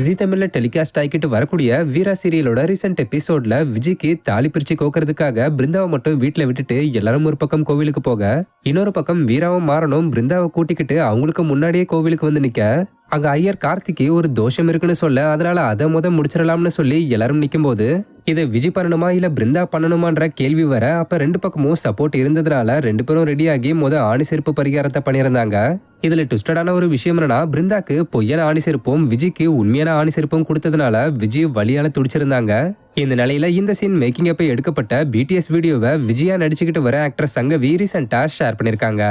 G தமிழ்ல telecast ஆகிட்டு வரக்கூடிய வீரா சீரியலோட ரீசெண்ட் எபிசோட்ல விஜய்க்கு தாலி பிரிச்சு கோக்கறதுக்காக பிருந்தாவை மட்டும் வீட்டுல விட்டுட்டு எல்லாரும் ஒரு பக்கம் கோவிலுக்கு போக, இன்னொரு பக்கம் வீராவும் மாறனும் பிருந்தாவை கூட்டிக்கிட்டு அவங்களுக்கு முன்னாடியே கோவிலுக்கு வந்து நிக்க, அங்க ஐயர் கார்த்திக்கு ஒரு தோஷம் இருக்குன்னு சொல்ல, அதனால அதை முடிச்சிடலாம்னு சொல்லி எல்லாரும் நிக்கும் போது இதை விஜய் பண்ணணுமா இல்ல பிருந்தா பண்ணணுமான்ற கேள்வி வர, அப்ப ரெண்டு பக்கமும் சப்போர்ட் இருந்ததுனால ரெண்டு பேரும் ரெடியாகி ஆணி செருப்பு பரிகாரத்தை பண்ணியிருந்தாங்க. இதுல ட்விஸ்டடான ஒரு விஷயம் என்னன்னா, பிருந்தாக்கு பொய்யான ஆணி செருப்பும் விஜய்க்கு உண்மையான ஆணி செருப்பும் கொடுத்ததுனால விஜய் வலியால துடிச்சிருந்தாங்க. இந்த நிலையில இந்த சீன் மேக்கிங் அப்ப எடுக்கப்பட்ட பிடிஎஸ் வீடியோவை விஜயா நடிச்சுக்கிட்டு வர ஆக்டர் சங்கவி ரீசெண்டா ஷேர் பண்ணிருக்காங்க.